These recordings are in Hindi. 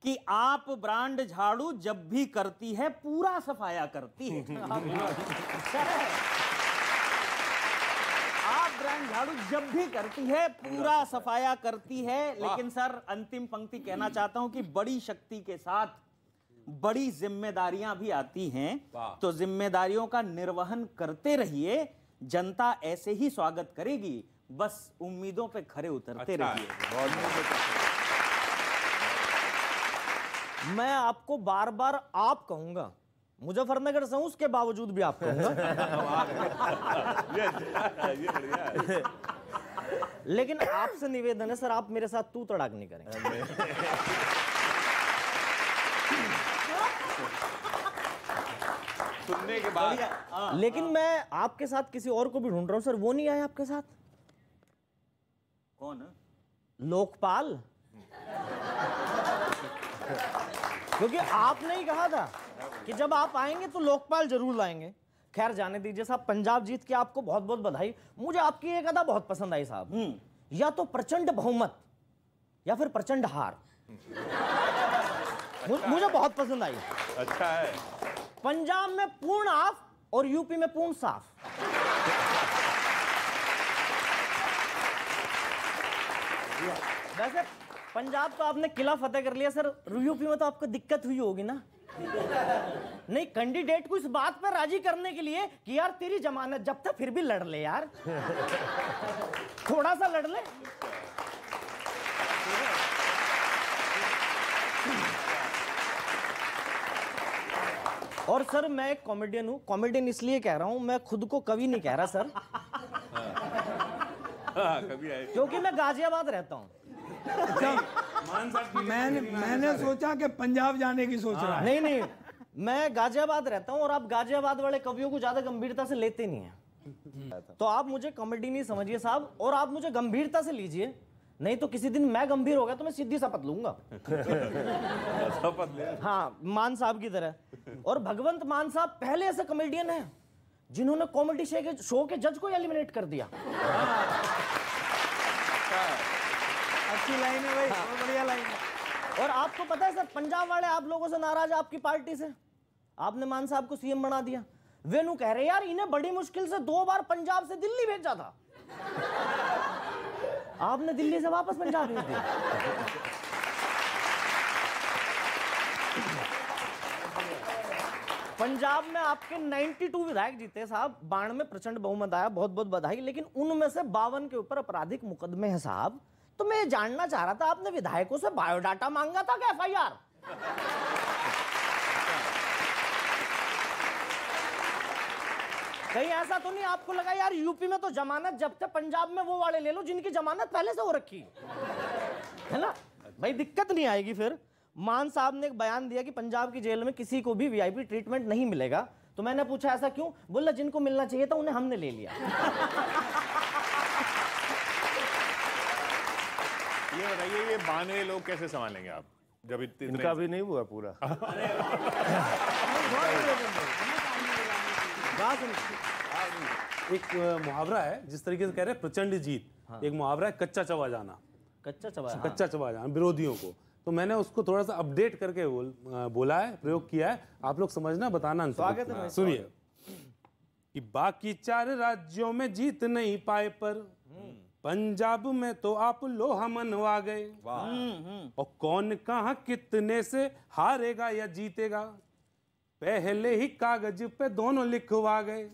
कि आप ब्रांड झाड़ू जब भी करती है पूरा सफाया करती है। आप ब्रांड झाड़ू जब भी करती है पूरा सफाया करती है। लेकिन सर अंतिम पंक्ति कहना चाहता हूं कि बड़ी शक्ति के साथ बड़ी जिम्मेदारियां भी आती हैं, तो जिम्मेदारियों का निर्वहन करते रहिए। जनता ऐसे ही स्वागत करेगी, बस उम्मीदों पे खरे उतरते रहिए। मैं आपको बार बार आप कहूंगा, मुजफ्फरनगर से हूं, उसके बावजूद भी आप कहूंगा। लेकिन आपसे निवेदन है सर, आप मेरे साथ तू तड़ाक नहीं करेंगे। सुनने के बाद लेकिन मैं आपके साथ किसी और को भी ढूंढ रहा हूं सर, वो नहीं आया आपके साथ? कौन? लोकपाल। क्योंकि आपने ही कहा था कि जब आप आएंगे तो लोकपाल जरूर लाएंगे। खैर जाने दीजिए साहब, पंजाब जीत के आपको बहुत बहुत बधाई। मुझे आपकी एक अदा बहुत पसंद आई साहब, या तो प्रचंड बहुमत या फिर प्रचंड हार। मुझे बहुत पसंद आई। अच्छा है। पंजाब में पूर्ण आफ और यूपी में पूर्ण साफ। वैसे पंजाब तो आपने किला फतेह कर लिया सर, यूपी में तो आपको दिक्कत हुई होगी ना? नहीं, कैंडिडेट को इस बात पर राजी करने के लिए कि यार तेरी जमानत जब तक फिर भी लड़ ले यार, थोड़ा सा लड़ ले। और सर मैं एक कॉमेडियन हूं, कॉमेडियन इसलिए कह रहा हूं, मैं खुद को कवि नहीं कह रहा सर। कभी आए क्योंकि मैं गाजियाबाद रहता हूं। मैंने सोचा कि पंजाब जाने की सोच रहा है। नहीं नहीं, मैं गाजियाबाद रहता हूं और आप गाजियाबाद वाले कवियों को ज्यादा गंभीरता से लेते नहीं हैं। तो आप मुझे कॉमेडी नहीं समझिए साहब, और आप मुझे गंभीरता से लीजिए, नहीं तो किसी दिन मैं गंभीर हो गया तो मैं सीधी शपथ लूंगा। शपथ ले। हाँ, मान साहब की तरह। और भगवंत मान साहब पहले ऐसे कॉमेडियन हैं जिन्होंने कॉमेडी शो के जज को एलिमिनेट कर दिया। अच्छी लाइन है भाई, बहुत बढ़िया लाइन है। और आपको पता है सर, पंजाब वाले आप लोगों से नाराज है, आपकी पार्टी से। आपने मान साहब को सीएम बना दिया। वेनु कह रहे यार इन्हें बड़ी मुश्किल से 2 बार पंजाब से दिल्ली भेजा था, आपने दिल्ली से वापस पंजाब भेज दिया। पंजाब में आपके 92 विधायक जीते साहब, 92 में प्रचंड बहुमत आया, बहुत बहुत बधाई। लेकिन उनमें से 52 के ऊपर आपराधिक मुकदमे हैं साहब। तो मैं ये जानना चाह रहा था, आपने विधायकों से बायोडाटा मांगा था क्या FIR? कहीं ऐसा तो नहीं आपको लगा यार यूपी में तो जमानत जब्त है, पंजाब में वो वाले ले लो जिनकी जमानत पहले से हो रखी है ना भाई, दिक्कत नहीं आएगी फिर। मान साहब ने एक बयान दिया कि पंजाब की जेल में किसी को भी VIP ट्रीटमेंट नहीं मिलेगा। तो मैंने पूछा ऐसा क्यों? बोला जिनको मिलना चाहिए था उन्हें हमने ले लिया। ये बताइए, ये 92 लोग कैसे संभालेंगे आप जब इतने? इनका भी नहीं हुआ पूरा। एक मुहावरा है, जिस तरीके से कह रहे हैं प्रचंड जीत, एक मुहावरा है कच्चा चबा जाना। कच्चा चबा जाना विरोधियों को। तो मैंने उसको थोड़ा सा अपडेट करके बोला है, प्रयोग किया है। आप लोग समझना, बताना। सुनिए कि बाकी 4 राज्यों में जीत नहीं पाए, पर पंजाब में तो आप लोहा मनवा गए। और कौन कहां कितने से हारेगा या जीतेगा, पहले ही कागज पे दोनों लिखवा गए।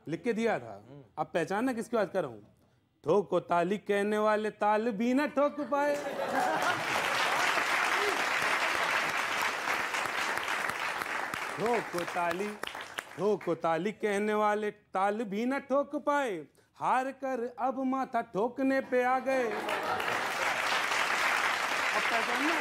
लिख के दिया था। आप पहचानना किसकी बात कर रहा हूं? ठोको ताली कहने वाले ताल भी ना ठोक पाए। ठोको ताली कहने वाले ताल भी ना ठोक पाए, हार कर अब माथा ठोकने पे आ गए। अब पहचानना,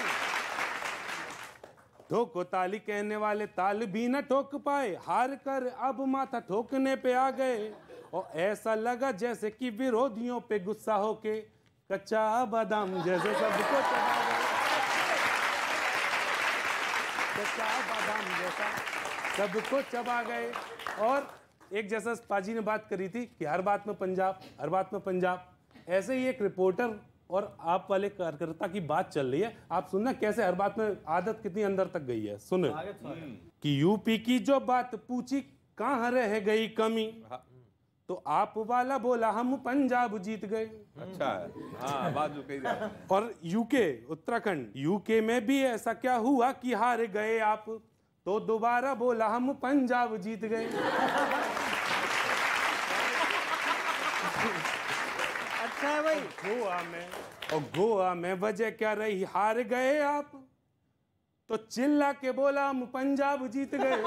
ठोको ताली कहने वाले ताल भी न ठोक पाए, हार कर अब माथा ठोकने पे आ गए। और ऐसा लगा जैसे कि विरोधियों पे गुस्सा होके कच्चा बादाम जैसे सबको चबा गए। कच्चा बादाम जैसा सबको चबा गए। और एक जैसा पाजी ने बात करी थी कि हर बात में पंजाब, हर बात में पंजाब, ऐसे ही एक रिपोर्टर और आप वाले कार्यकर्ता की बात चल रही है। आप सुनना कैसे हर बात में आदत कितनी अंदर तक गई है। सुन कि यूपी की जो बात पूछी कहाँ रह गई कमी, तो आप वाला बोला हम पंजाब जीत गए। अच्छा है, हाँ बात जो कही जाए। और यूके उत्तराखंड यूके में भी ऐसा क्या हुआ कि हार गए आप, तो दोबारा बोला हम पंजाब जीत गए। अच्छा है भाई। गोवा में वजह क्या रही हार गए आप, तो चिल्ला के बोला हम पंजाब जीत गए।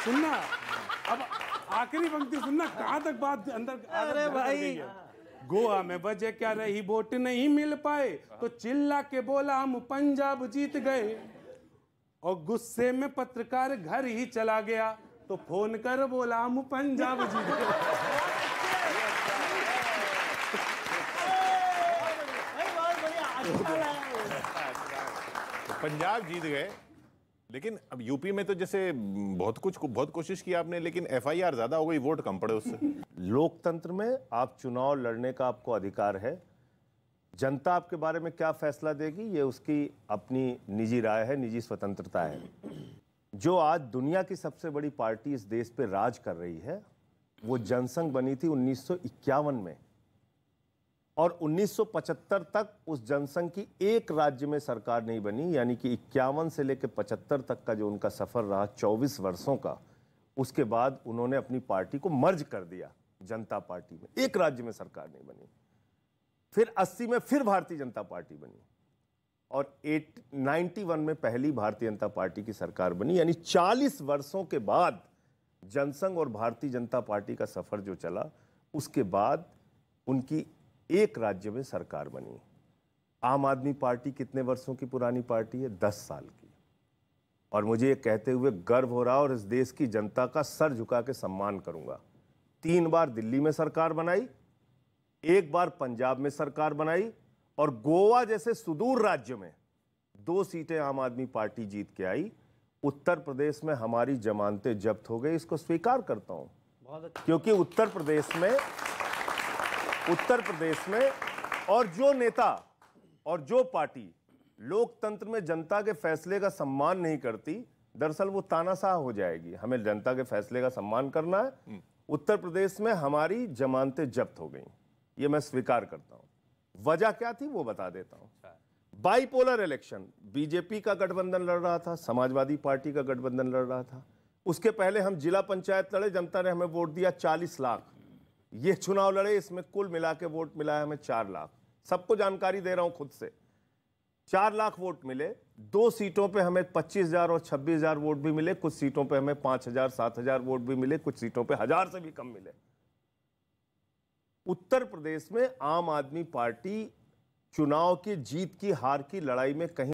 सुनना अब आखिरी पंक्ति सुनना, कहां तक बात अंदर। अरे भाई गोवा में वजह क्या रही वोट नहीं मिल पाए, तो चिल्ला के बोला हम पंजाब जीत गए। और गुस्से में पत्रकार घर ही चला गया, तो फोन कर बोला हम पंजाब जीत गए। पंजाब जीत गए, लेकिन अब यूपी में तो जैसे बहुत कोशिश की आपने, लेकिन एफआईआर ज्यादा हो गई, वोट कम पड़े उससे। लोकतंत्र में आप चुनाव लड़ने का आपको अधिकार है। जनता आपके बारे में क्या फैसला देगी ये उसकी अपनी निजी राय है, निजी स्वतंत्रता है। जो आज दुनिया की सबसे बड़ी पार्टी इस देश पे राज कर रही है, वो जनसंघ बनी थी 1951 में, और 1975 तक उस जनसंघ की एक राज्य में सरकार नहीं बनी। यानी कि 51 से लेकर 75 तक का जो उनका सफर रहा 24 वर्षों का, उसके बाद उन्होंने अपनी पार्टी को मर्ज कर दिया जनता पार्टी में, एक राज्य में सरकार नहीं बनी। फिर 80 में फिर भारतीय जनता पार्टी बनी, और 91 में पहली भारतीय जनता पार्टी की सरकार बनी। यानी 40 वर्षों के बाद जनसंघ और भारतीय जनता पार्टी का सफर जो चला, उसके बाद उनकी एक राज्य में सरकार बनी। आम आदमी पार्टी कितने वर्षों की पुरानी पार्टी है? 10 साल की। और मुझे ये कहते हुए गर्व हो रहा और इस देश की जनता का सर झुका के सम्मान करूंगा, 3 बार दिल्ली में सरकार बनाई, 1 बार पंजाब में सरकार बनाई, और गोवा जैसे सुदूर राज्य में 2 सीटें आम आदमी पार्टी जीत के आई। उत्तर प्रदेश में हमारी जमानतें जब्त हो गई, इसको स्वीकार करता हूं, क्योंकि उत्तर प्रदेश में और जो नेता और जो पार्टी लोकतंत्र में जनता के फैसले का सम्मान नहीं करती, दरअसल वो तानाशाह हो जाएगी। हमें जनता के फैसले का सम्मान करना है। उत्तर प्रदेश में हमारी जमानतें जब्त हो गई, ये मैं स्वीकार करता हूं। वजह क्या थी वो बता देता हूं। बाइपोलर इलेक्शन, बीजेपी का गठबंधन लड़ रहा था, समाजवादी पार्टी का गठबंधन लड़ रहा था। उसके पहले हम जिला पंचायत लड़े, जनता ने हमें वोट दिया 40 लाख। ये चुनाव लड़े, इसमें कुल मिला के वोट मिला है हमें 4 लाख। सबको जानकारी दे रहा हूं खुद से। 4 लाख वोट मिले। 2 सीटों पे हमें 25,000 और 26,000 वोट भी मिले, कुछ सीटों पे हमें 5,000 7,000 वोट भी मिले, कुछ सीटों पे 1,000 से भी कम मिले। उत्तर प्रदेश में आम आदमी पार्टी चुनाव की जीत की हार की लड़ाई में कहीं